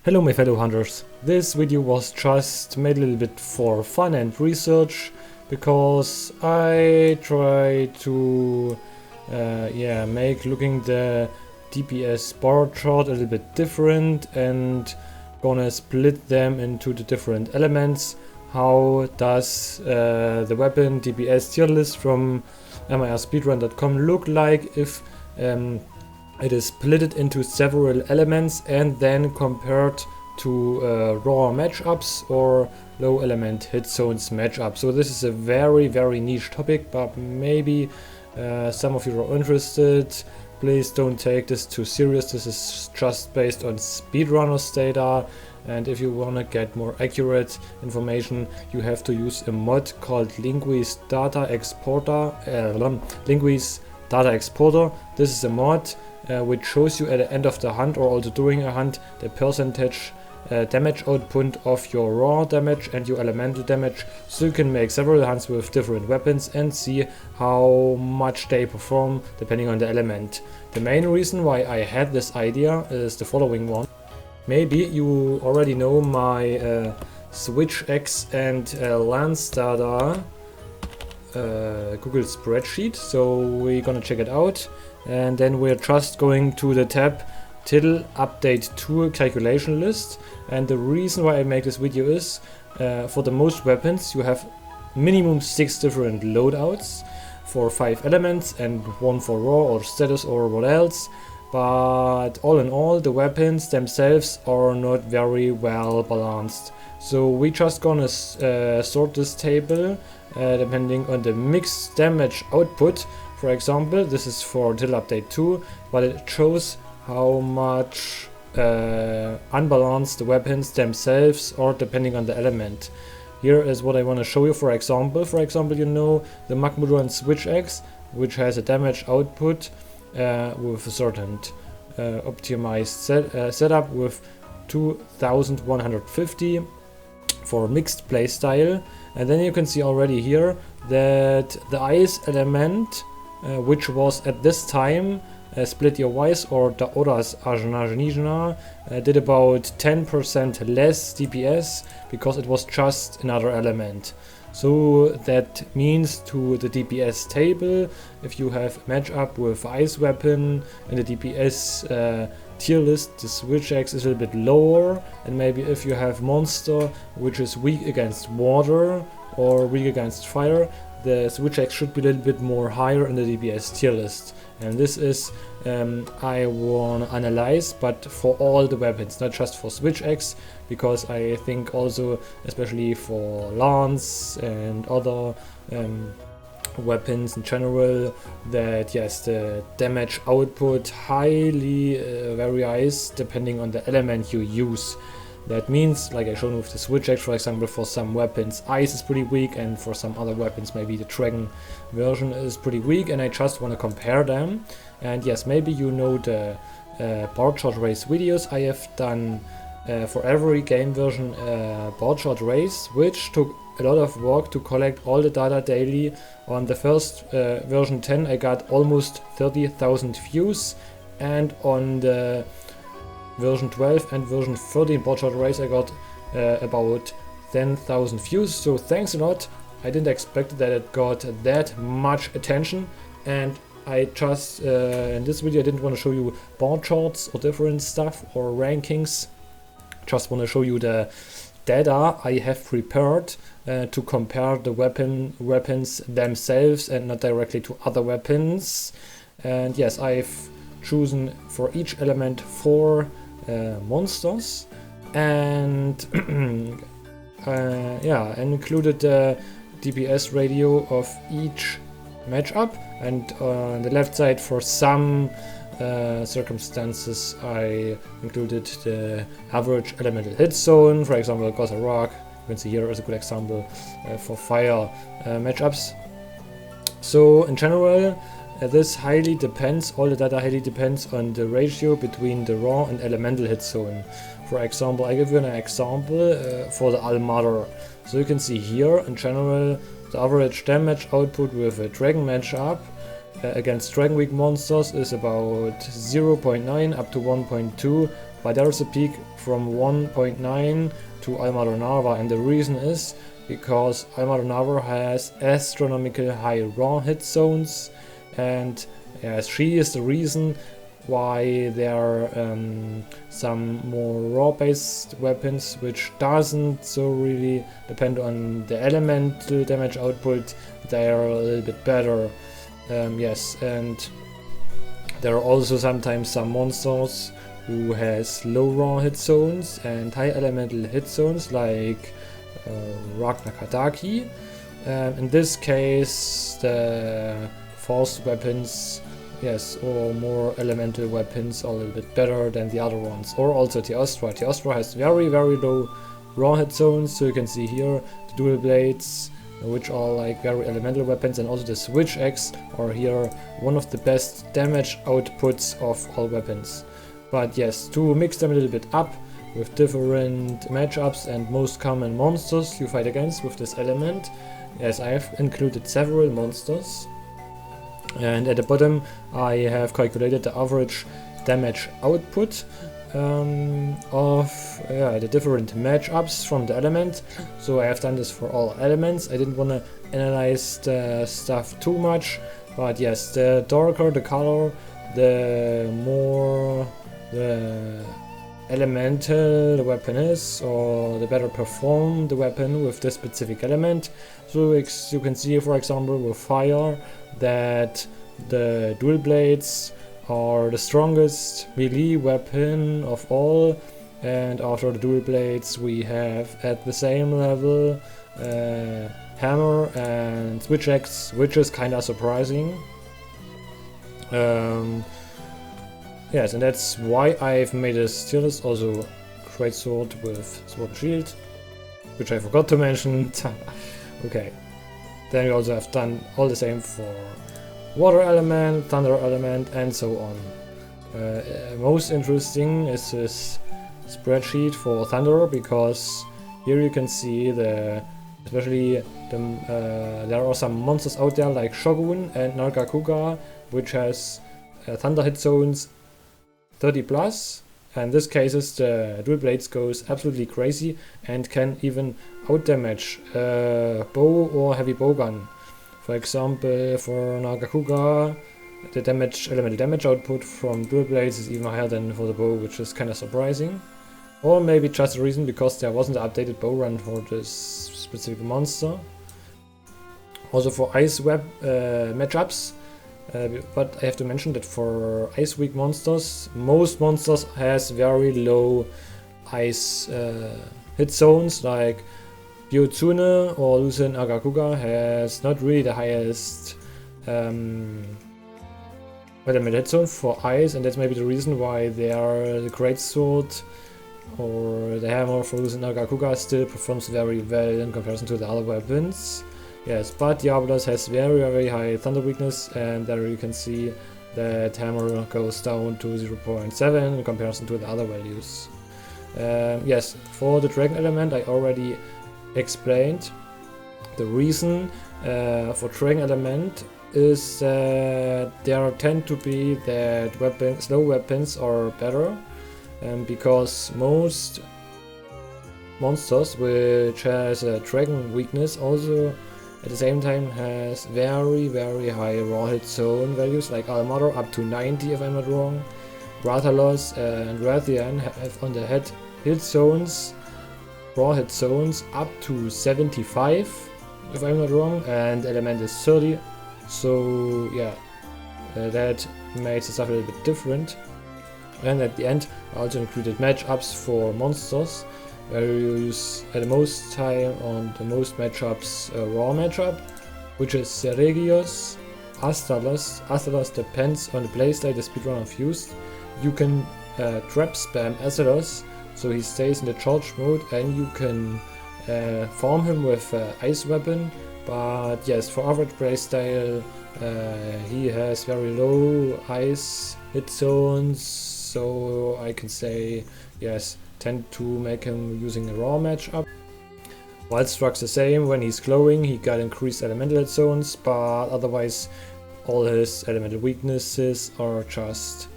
Hello my fellow hunters. This video was just made a little bit for fun and research because I try to make looking the DPS bar chart a little bit different and gonna split them into the different elements. How does the weapon DPS tier list from MHR look like if it is split into several elements and then compared to raw matchups or low element hit zones matchup. So this is a very niche topic, but maybe some of you are interested. Please don't take this too serious. This is just based on speedrunners data, and if you want to get more accurate information, you have to use a mod called Linguis Data Exporter. This is a mod which shows you at the end of the hunt or also during a hunt the percentage damage output of your raw damage and your elemental damage, so you can make several hunts with different weapons and see how much they perform depending on the element. The main reason why I had this idea is the following one. Maybe you already know my SwitchX and Lance data Google spreadsheet, so we're gonna check it out, and then we're just going to the tab Title Update Tool Calculation List. And the reason why I make this video is for the most weapons you have minimum 6 different loadouts for 5 elements and 1 for raw or status or what else, but all in all the weapons themselves are not very well balanced. So we just gonna sort this table depending on the mixed damage output. For example, this is for Title Update 2, but it shows how much unbalanced the weapons themselves are depending on the element. Here is what I want to show you. For example, you know the Magmudron SwitchX, which has a damage output with a certain optimized setup with 2150 for mixed playstyle, and then you can see already here that the ice element, which was at this time split your wise or the Oras Ajnajnijna, did about 10% less DPS because it was just another element. So that means to the DPS table, if you have a matchup with ice weapon and the DPS tier list, the SwitchX is a little bit lower, and maybe if you have monster which is weak against water or weak against fire, the SwitchX should be a little bit more higher in the DPS tier list. And this is I want to analyze, but for all the weapons, not just for SwitchX, because I think also especially for Lance and other weapons in general, that yes, the damage output highly varies depending on the element you use. That means, like I shown with the SwitchX, for example, for some weapons ice is pretty weak, and for some other weapons maybe the dragon version is pretty weak, and I just want to compare them. And yes, maybe you know the bar chart race videos I have done for every game version bar chart race, which took a lot of work to collect all the data daily. On the first version 10 I got almost 30,000 views, and on the version 12 and version 13 bar chart race I got about 10,000 views, so thanks a lot. I didn't expect that it got that much attention, and I just in this video I didn't want to show you bar charts or different stuff or rankings. Just want to show you the data I have prepared to compare the weapons themselves and not directly to other weapons. And yes, I've chosen for each element 4 monsters, and included the DPS radio of each matchup, and on the left side for some circumstances I included the average elemental hit zone. For example, Gaza Rock, you can see here is a good example for fire matchups. So in general, this highly depends, all the data highly depends on the ratio between the raw and elemental hit zone. For example, I give you an example for the Almada. So you can see here in general the average damage output with a dragon matchup against dragon weak monsters is about 0.9 up to 1.2, but there is a peak from 1.9 to Almadonava, and the reason is because Almadonava has astronomical high raw hit zones, and yes, she is the reason why there are some more raw based weapons which doesn't so really depend on the elemental damage output. They are a little bit better. Yes, and there are also sometimes some monsters who has low raw hit zones and high elemental hit zones, like Ragnar Kadaki. In this case, the forced weapons, yes, or more elemental weapons are a little bit better than the other ones. Or also Teostra. Teostra has very low raw hit zones, so you can see here the dual blades, which are like very elemental weapons, and also the switch axe are here one of the best damage outputs of all weapons. But yes, to mix them a little bit up with different matchups and most common monsters you fight against with this element, yes, I have included several monsters. And at the bottom I have calculated the average damage output of the different matchups from the element. So I have done this for all elements. I didn't want to analyze the stuff too much, but yes, the darker the color, the more the elemental the weapon is, or the better perform the weapon with this specific element. So you can see, for example, with fire, that the dual blades are the strongest melee weapon of all, and after the dual blades we have at the same level hammer and switch axe, which is kinda surprising. Yes, and that's why I've made a tier list. Also great sword with sword and shield, which I forgot to mention. Okay, then we also have done all the same for water element, thunder element, and so on. Most interesting is this spreadsheet for thunder, because here you can see especially there are some monsters out there like Shogun and Nargacuga, which has thunder hit zones 30 plus. In this cases the dual blades goes absolutely crazy and can even outdamage bow or heavy bowgun. For example, for Nargacuga, the elemental damage output from dual blades is even higher than for the bow, which is kind of surprising. Or maybe just a reason because there wasn't an updated bow run for this specific monster. Also for ice web matchups, but I have to mention that for ice weak monsters, most monsters has very low ice hit zones, like Byotsune or Lucien Agakuga has not really the highest hit zone for ice, and that's maybe the reason why the greatsword or the hammer for Lucien Agakuga still performs very well in comparison to the other weapons. Yes, but Diablos has very high thunder weakness, and there you can see that hammer goes down to 0.7 in comparison to the other values. Yes, for the dragon element I already explained. The reason for dragon element is that there tend to be that slow weapons are better, because most monsters which has a dragon weakness also at the same time has very high raw hit zone values, like Almaro up to 90 if I'm not wrong. Rathalos and Rathian have on the head hit zones, raw hit zones up to 75 if I'm not wrong, and element is 30. So yeah, that makes the stuff a little bit different. And at the end I also included matchups for monsters, where you use at the most time on the most matchups raw matchup, which is Seregios, Astalos. Astalos depends on the playstyle the speedrunner used. You can trap spam Astalos, so he stays in the charge mode, and you can farm him with ice weapon. But yes, for average playstyle he has very low ice hit zones, so I can say yes, tend to make him using a raw matchup. Wild Struck's the same. When he's glowing he got increased elemental hit zones, but otherwise all his elemental weaknesses are just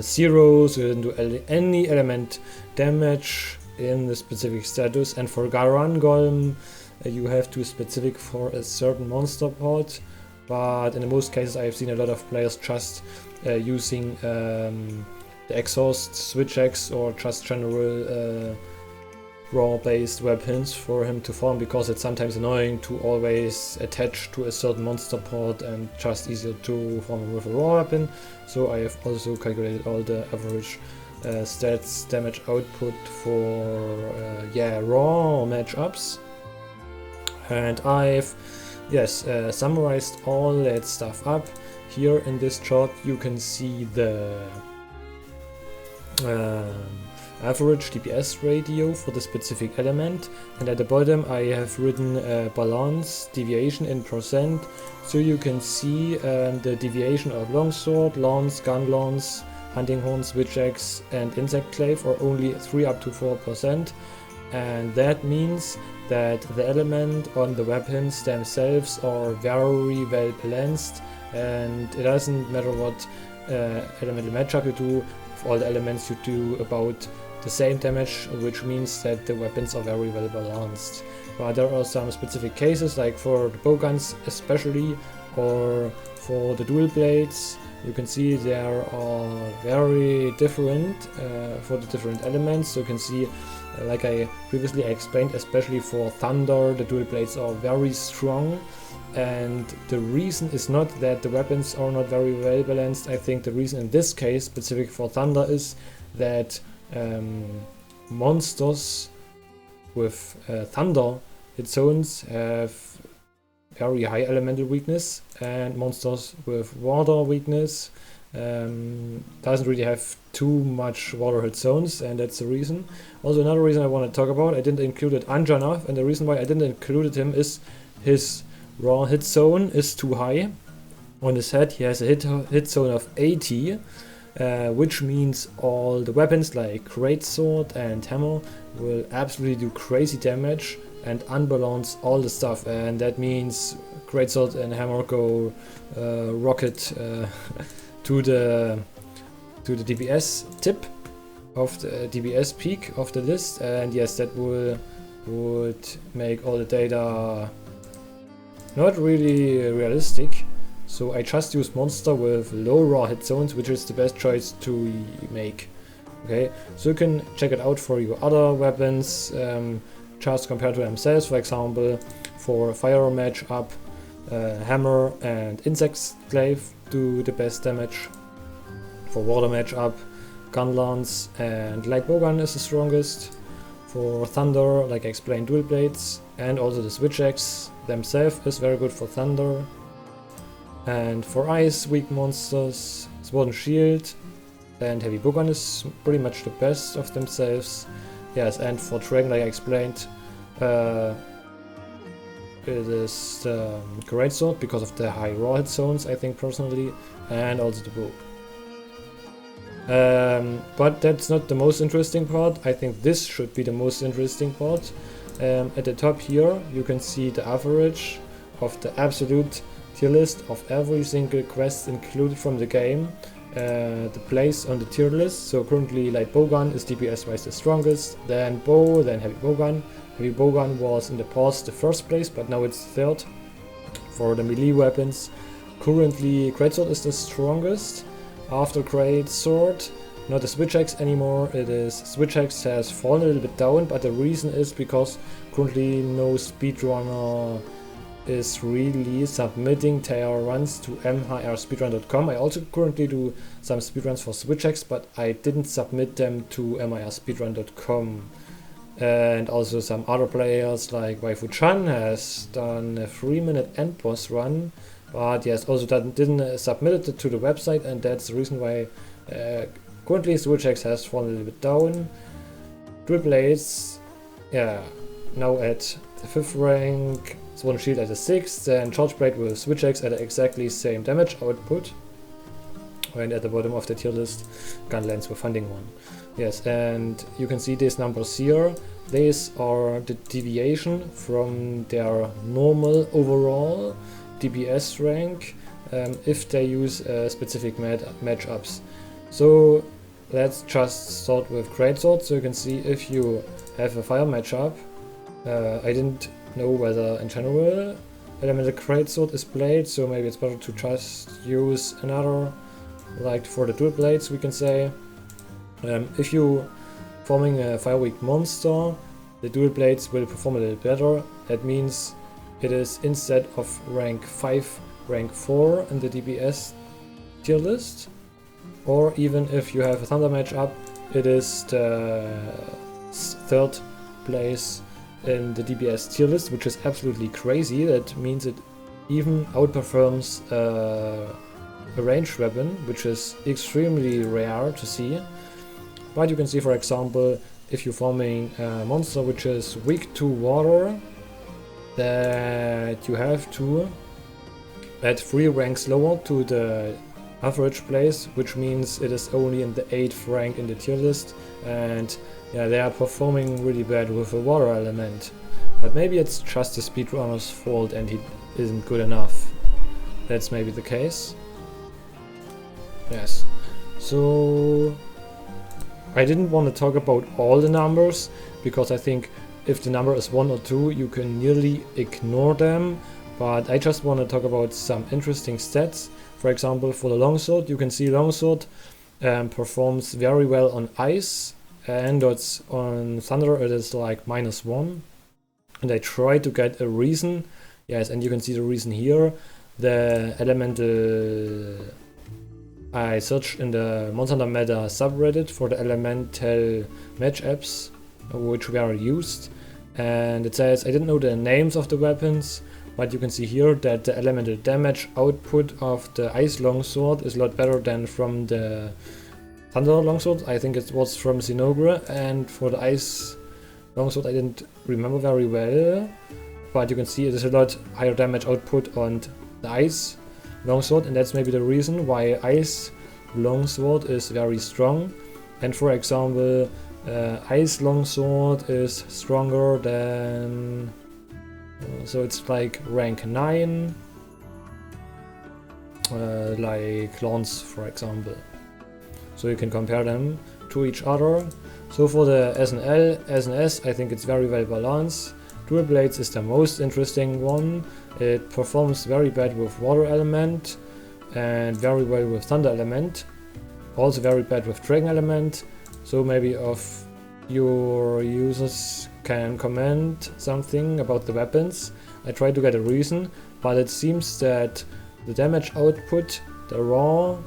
0, so you didn't do any element damage in the specific status. And for Garan Golem, you have to specific for a certain monster pod, but in most cases I've seen a lot of players just using the exhaust switch X or just general raw based weapons for him to farm, because it's sometimes annoying to always attach to a certain monster pod and just easier to farm with a raw weapon. So I have also calculated all the average stats damage output for raw matchups, and I've summarized all that stuff up. Here in this chart you can see the average DPS ratio for the specific element, and at the bottom I have written balance deviation in percent, so you can see the deviation of longsword, lance, gun lance, hunting horn, switch axe and insect glaive are only 3 up to 4%, and that means that the element on the weapons themselves are very well balanced, and it doesn't matter what elemental matchup you do, for all the elements you do about the same damage, which means that the weapons are very well balanced. But there are some specific cases, like for the bowguns especially, or for the dual blades. You can see they are very different for the different elements. So you can see, like I previously explained, especially for thunder, the dual blades are very strong. And the reason is not that the weapons are not very well balanced. I think the reason in this case, specific for thunder, is that monsters with thunder hit zones have very high elemental weakness, and monsters with water weakness doesn't really have too much water hit zones, and that's the reason. Also, another reason I want to talk about, I didn't include Anjanov, and the reason why I didn't include him is his raw hit zone is too high. On his head he has a hit zone of 80, which means all the weapons like greatsword and hammer will absolutely do crazy damage and unbalance all the stuff, and that means greatsword and hammer go rocket to the DPS tip of the DPS peak of the list, and yes, that would make all the data not really realistic. So I just use monster with low raw hit zones, which is the best choice to make. Okay, so you can check it out for your other weapons, just compared to themselves. For example, for fire matchup, hammer and insect glaive do the best damage. For water matchup, gun lance and light bowgun is the strongest. For thunder, like I explained, dual blades, and also the switch axe themselves is very good for thunder. And for ice, weak monsters, sword and shield and heavy bowgun is pretty much the best of themselves. Yes, and for dragon, like I explained, it is the greatsword because of the high raw hit zones, I think personally, and also the bow. But that's not the most interesting part. I think this should be the most interesting part. At the top here you can see the average of the absolute tier list of every single quest included from the game, the place on the tier list. So currently light bowgun is DPS wise the strongest, then bow, then heavy bowgun. Heavy bowgun was in the past the first place, but now it's third. For the melee weapons, currently greatsword is the strongest. After greatsword, not the switch axe anymore, it is switch axe has fallen a little bit down, but the reason is because currently no speedrunner is really submitting their runs to MHRspeedrun.com. I also currently do some speedruns for switch axe, but I didn't submit them to MHRspeedrun.com. And also some other players like Waifu-chan has done a 3-minute end boss run, but yes, also didn't submit it to the website, and that's the reason why currently switch axe has fallen a little bit down. Dual blades, now at the 5th rank, sword and shield at the 6th, and charge blade with switch axe at exactly same damage output. And at the bottom of the tier list, gun lance with hunting one. Yes, and you can see these numbers here. These are the deviation from their normal overall DPS rank if they use specific matchups. So let's just start with greatsword. So you can see if you have a fire matchup. I didn't know whether in general elemental greatsword is played, so maybe it's better to just use another, like for the dual blades we can say. If you forming a fire weak monster, the dual blades will perform a little better. That means it is instead of rank 5, rank 4 in the DPS tier list. Or even if you have a thunder matchup, it is the 3rd place in the DPS tier list, which is absolutely crazy. That means it even outperforms a ranged weapon, which is extremely rare to see. But you can see, for example, if you're forming a monster which is weak to water, that you have to add 3 ranks lower to the average place, which means it is only in the 8th rank in the tier list, and yeah, they are performing really bad with a water element. But maybe it's just the speedrunner's fault and he isn't good enough. That's maybe the case. Yes. So I didn't want to talk about all the numbers, because I think if the number is 1 or 2 you can nearly ignore them, but I just want to talk about some interesting stats. For example, for the longsword, you can see longsword performs very well on ice, and it's on thunder it is like -1. And I try to get a reason. Yes, and you can see the reason here. The elemental, I searched in the Monster Hunter Meta subreddit for the elemental matchups which were used, and it says, I didn't know the names of the weapons, but you can see here that the elemental damage output of the ice longsword is a lot better than from the thunder longsword. I think it was from Zinogre, and for the ice longsword I didn't remember very well, but you can see it is a lot higher damage output on the ice longsword, and that's maybe the reason why ice longsword is very strong. And for example, ice longsword is stronger than, so it's like rank 9, like Lance for example. So you can compare them to each other. So for the SNL, SNS, I think it's very well balanced. Dual Blades is the most interesting one. It performs very bad with water element and very well with thunder element. Also very bad with dragon element. So maybe if your users can comment something about the weapons. I tried to get a reason, but it seems that the damage output, the raw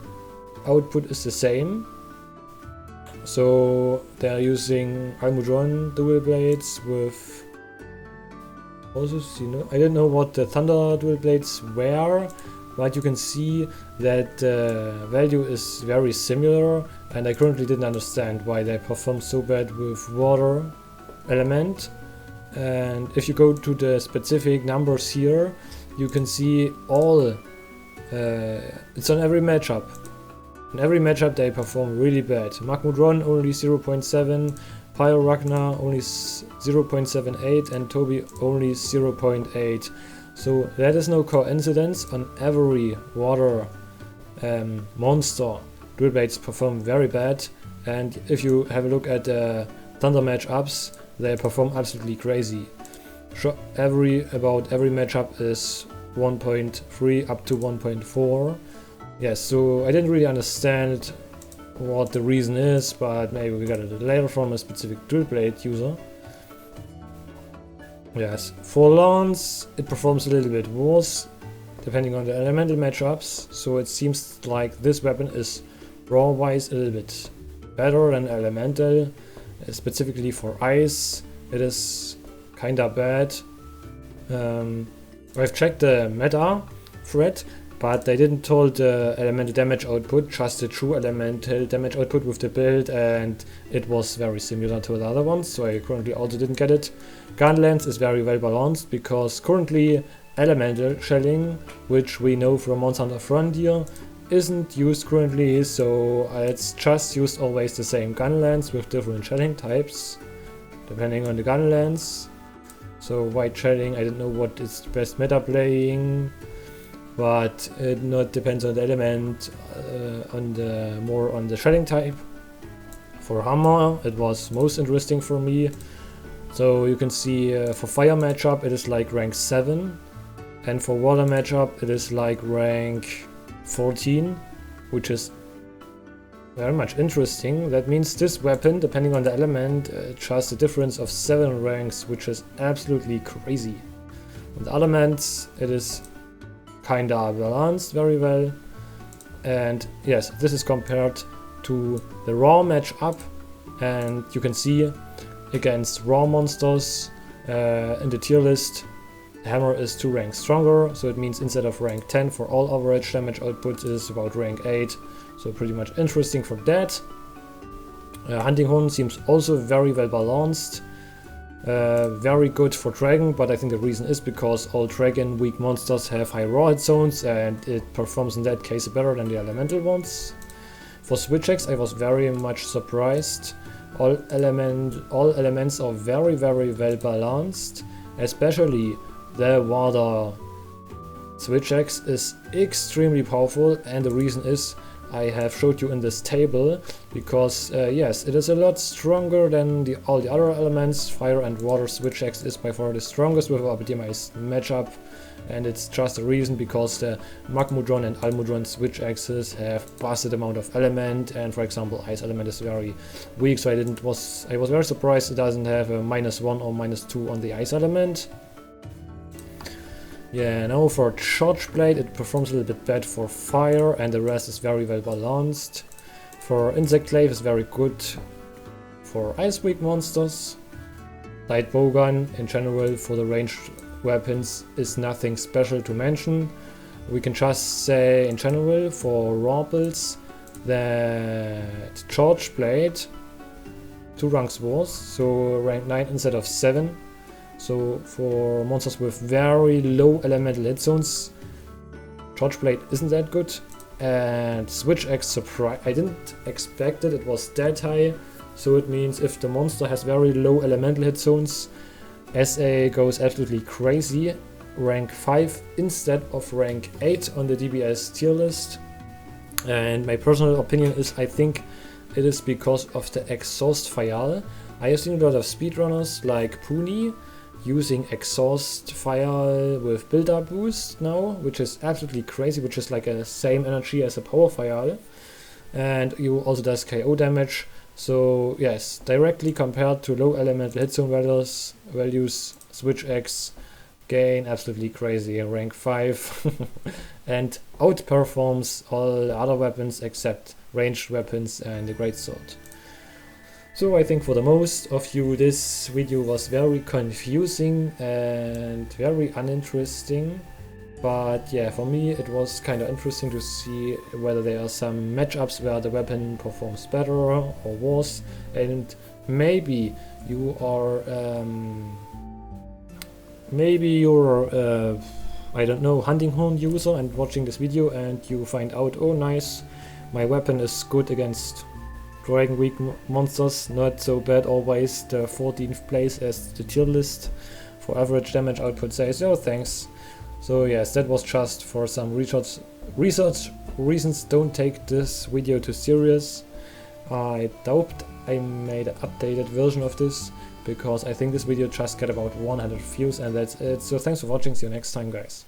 output is the same. So they're using Almudron dual blades with also, you know, I don't know what the thunder dual blades were, but you can see that the value is very similar, and I currently didn't understand why they perform so bad with water element. And if you go to the specific numbers here, you can see all, it's on every matchup. In every matchup they perform really bad. Magmudron only 0.7, Pyro Ragnar only 0.78 and Toby only 0.8. So that is no coincidence. On every water monster, dual blades perform very bad, and if you have a look at the thunder matchups, they perform absolutely crazy. About every matchup is 1.3 up to 1.4. Yes, so I didn't really understand what the reason is, but maybe we got it later from a specific dual blade user. Yes, for Lance it performs a little bit worse depending on the elemental matchups, so it seems like this weapon is raw wise a little bit better than elemental. Specifically for ice it is kinda bad. I've checked the meta thread, but they didn't tell the elemental damage output, just the true elemental damage output with the build, and it was very similar to the other ones, so I currently also didn't get it. Gun length is very well balanced, because currently elemental shelling, which we know from Monster Hunter Frontier, isn't used currently, so it's just used always the same gun length with different shelling types, depending on the gun length. So white shelling, I don't know what is best meta playing. but it not depends on the element, more on the shredding type. For hammer, it was most interesting for me. So you can see for fire matchup it is like rank 7, and for water matchup it is like rank 14, which is very much interesting. That means this weapon, depending on the element, just a difference of 7 ranks, which is absolutely crazy. On the elements it is kinda balanced very well, and yes, this is compared to the raw matchup, and you can see against raw monsters in the tier list, the hammer is 2 ranks stronger, so it means instead of rank 10 for all average damage output, it is about rank 8, so pretty much interesting for that. Hunting horn seems also very well balanced, very good for dragon, but I think the reason is because all dragon weak monsters have high raw hit zones, and it performs in that case better than the elemental ones. For switch X, I was very much surprised. All elements are very well balanced, especially the water switch X is extremely powerful, and the reason is I have showed you in this table, because yes, it is a lot stronger than all the other elements. Fire and water switch X is by far the strongest with our optimized matchup, and it's just a reason because the Magmudron and Almudron switch X's have busted amount of element, and for example ice element is very weak, so I was very surprised it doesn't have a -1 or -2 on the ice element. Yeah, now for Charge Blade it performs a little bit bad for fire, and the rest is very well balanced. For Insect Glaive is very good for ice weak monsters. Light Bowgun in general for the ranged weapons is nothing special to mention. We can just say in general for raw builds that Charge Blade 2 ranks worse, so rank 9 instead of 7. So for monsters with very low elemental hit zones, Charge Blade isn't that good. And Switch X, surprise, I didn't expect it, it was that high. So it means if the monster has very low elemental hit zones, SA goes absolutely crazy. Rank 5 instead of rank 8 on the DPS tier list. And my personal opinion is I think it is because of the exhaust fire. I have seen a lot of speedrunners like Puni using exhaust fire with build-up boost now, which is absolutely crazy, which is like a same energy as a power fire, and you also does KO damage. So yes, directly compared to low elemental hit zone values, Switch X gain absolutely crazy, rank 5 and outperforms all other weapons except ranged weapons and the greatsword. So I think for the most of you this video was very confusing and very uninteresting, but yeah, for me it was kind of interesting to see whether there are some matchups where the weapon performs better or worse, and maybe you are I don't know, hunting horn user and watching this video and you find out, oh nice, my weapon is good against Dragon weak monsters, not so bad always, the 14th place as the tier list for average damage output says, oh thanks. So yes, that was just for some research reasons. Don't take this video too serious. I doubt I made an updated version of this, because I think this video just got about 100 views and that's it. So thanks for watching, see you next time guys.